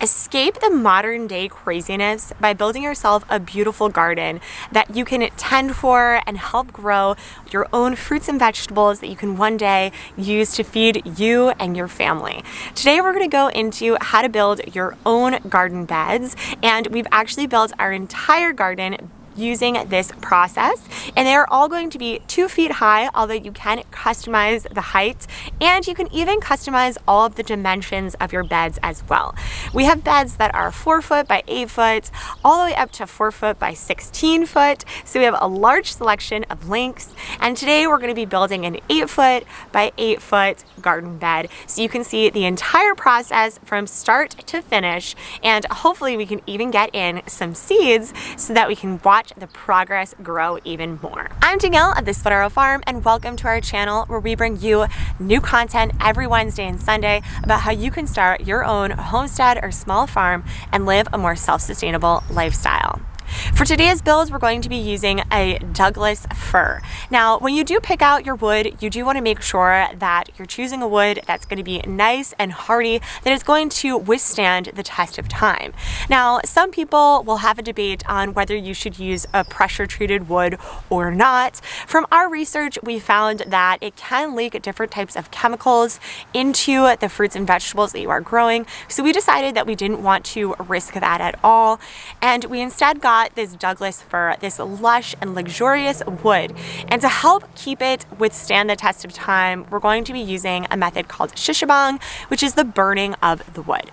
Escape the modern day craziness by building yourself a beautiful garden that you can tend for and help grow your own fruits and vegetables that you can one day use to feed you and your family. Today we're going to go into how to build your own garden beds, and we've actually built our entire garden using this process, and they are all going to be 2 feet high, although you can customize the height and you can even customize all of the dimensions of your beds as well. We have beds that are 4 foot by 8 foot all the way up to 4 foot by 16 foot, so we have a large selection of lengths. And today we're going to be building an 8 foot by 8 foot garden bed, so you can see the entire process from start to finish, and hopefully we can even get in some seeds so that we can watch the progress grow even more. I'm Danielle of This Federal Farm, and welcome to our channel where we bring you new content every Wednesday and Sunday about how you can start your own homestead or small farm and live a more self-sustainable lifestyle. For today's build, we're going to be using a Douglas fir. Now, when you do pick out your wood, you do want to make sure that you're choosing a wood that's going to be nice and hardy, that is going to withstand the test of time. Now, some people will have a debate on whether you should use a pressure-treated wood or not. From our research, we found that it can leak different types of chemicals into the fruits and vegetables that you are growing, so we decided that we didn't want to risk that at all, and we instead got this Douglas fir, this lush and luxurious wood. And to help keep it withstand the test of time, we're going to be using a method called Shou Sugi Ban, which is the burning of the wood.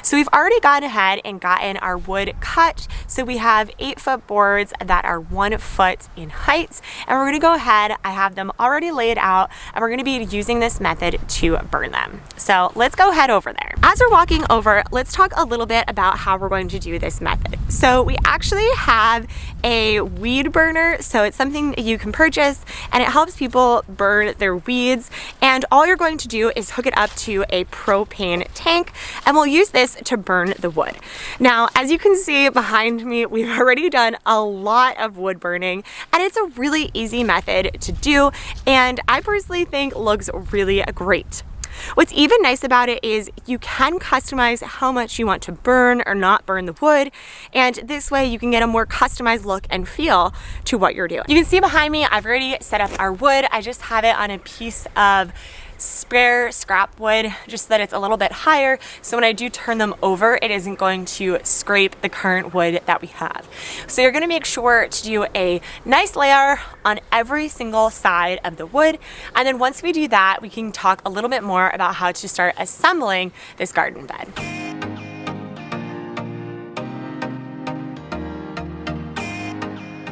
So we've already gone ahead and gotten our wood cut. So we have 8 foot boards that are 1 foot in height, and we're going to go ahead, I have them already laid out, and we're going to be using this method to burn them. So let's go head over there. As we're walking over, let's talk a little bit about how we're going to do this method. So we actually have a weed burner, so it's something that you can purchase, and it helps people burn their weeds. And all you're going to do is hook it up to a propane tank, and we'll use this to burn the wood. Now, as you can see behind me, we've already done a lot of wood burning, and it's a really easy method to do, and I personally think looks really great. What's even nice about it is you can customize how much you want to burn or not burn the wood, and this way you can get a more customized look and feel to what you're doing. You can see behind me, I've already set up our wood. I just have it on a piece of spare scrap wood, just so that it's a little bit higher, so when I do turn them over, it isn't going to scrape the current wood that we have. So you're going to make sure to do a nice layer on every single side of the wood, and then once we do that, we can talk a little bit more about how to start assembling this garden bed.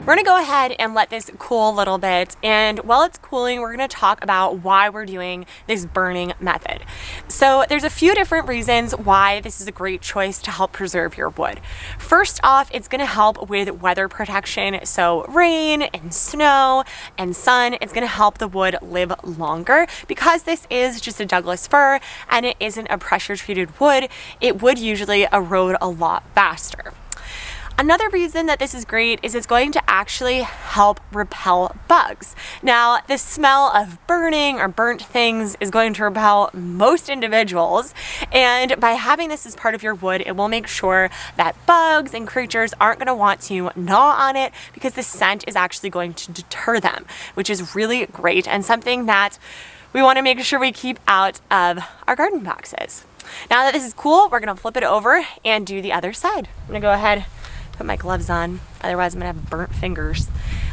We're gonna go ahead and let this cool a little bit, and while it's cooling, we're gonna talk about why we're doing this burning method. So there's a few different reasons why this is a great choice to help preserve your wood. First off, it's gonna help with weather protection, so rain and snow and sun. It's gonna help the wood live longer. Because this is just a Douglas fir and it isn't a pressure-treated wood, it would usually erode a lot faster. Another reason that this is great is it's going to actually help repel bugs. Now, the smell of burning or burnt things is going to repel most individuals, and by having this as part of your wood, it will make sure that bugs and creatures aren't going to want to gnaw on it, because the scent is actually going to deter them, which is really great and something that we want to make sure we keep out of our garden boxes. Now that this is cool, we're going to flip it over and do the other side. I'm going to go ahead, put my gloves on, otherwise I'm gonna have burnt fingers.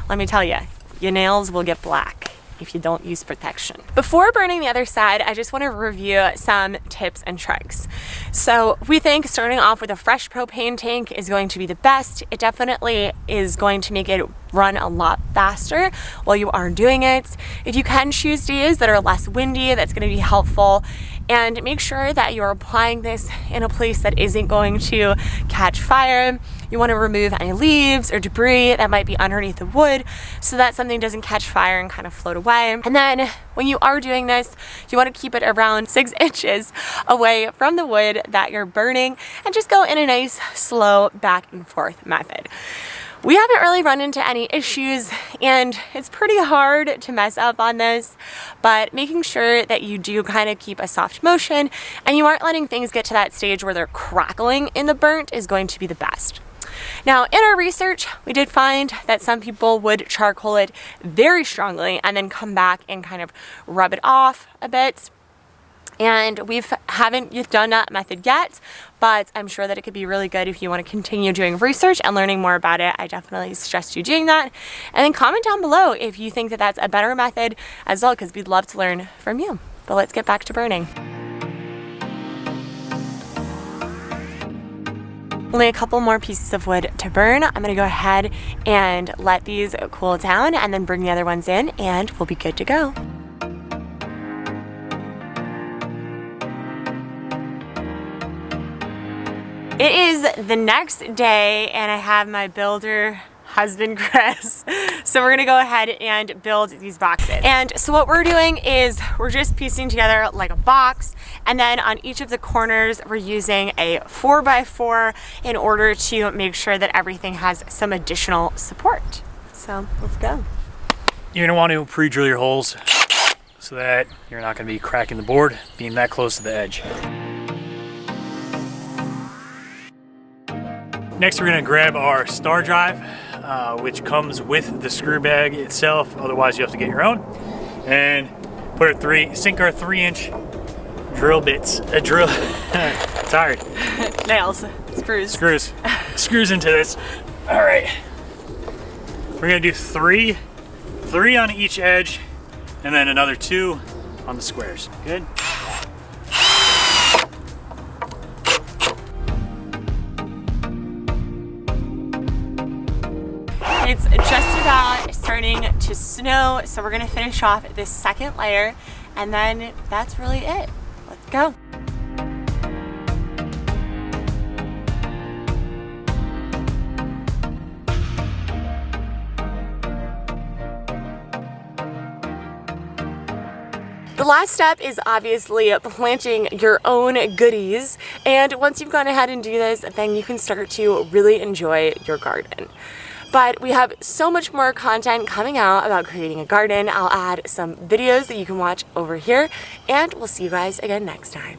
Let me tell you, your nails will get black if you don't use protection. Before burning the other side, I just want to review some tips and tricks. So we think starting off with a fresh propane tank is going to be the best. It definitely is going to make it run a lot faster while you are doing it. If you can choose days that are less windy, that's going to be helpful. And make sure that you're applying this in a place that isn't going to catch fire. You want to remove any leaves or debris that might be underneath the wood so that something doesn't catch fire and kind of float away. And then when you are doing this, you want to keep it around 6 inches away from the wood that you're burning, and just go in a nice slow back and forth method. We haven't really run into any issues, and it's pretty hard to mess up on this, but making sure that you do kind of keep a soft motion and you aren't letting things get to that stage where they're crackling in the burnt is going to be the best. Now, in our research, we did find that some people would charcoal it very strongly and then come back and kind of rub it off a bit. And we haven't done that method yet, but I'm sure that it could be really good if you want to continue doing research and learning more about it. I definitely suggest you doing that. And then comment down below if you think that that's a better method as well, because we'd love to learn from you. But let's get back to burning. Only a couple more pieces of wood to burn. I'm gonna go ahead and let these cool down and then bring the other ones in and we'll be good to go. It is the next day and I have my builder husband Chris. So we're gonna go ahead and build these boxes. And so what we're doing is we're just piecing together like a box, and then on each of the corners we're using a 4x4 in order to make sure that everything has some additional support. So let's go. You're gonna want to pre-drill your holes so that you're not gonna be cracking the board being that close to the edge. Next, we're gonna grab our star drive, which comes with the screw bag itself. Otherwise, you have to get your own. And sink our 3-inch drill bits. Tired. Nails, screws. Screws into this. All right. We're gonna do three on each edge, and then another 2 on the squares. Good. It's just about starting to snow, so we're gonna finish off this second layer, and then that's really it. Let's go. The last step is obviously planting your own goodies, and once you've gone ahead and do this, then you can start to really enjoy your garden. But we have so much more content coming out about creating a garden. I'll add some videos that you can watch over here, and we'll see you guys again next time.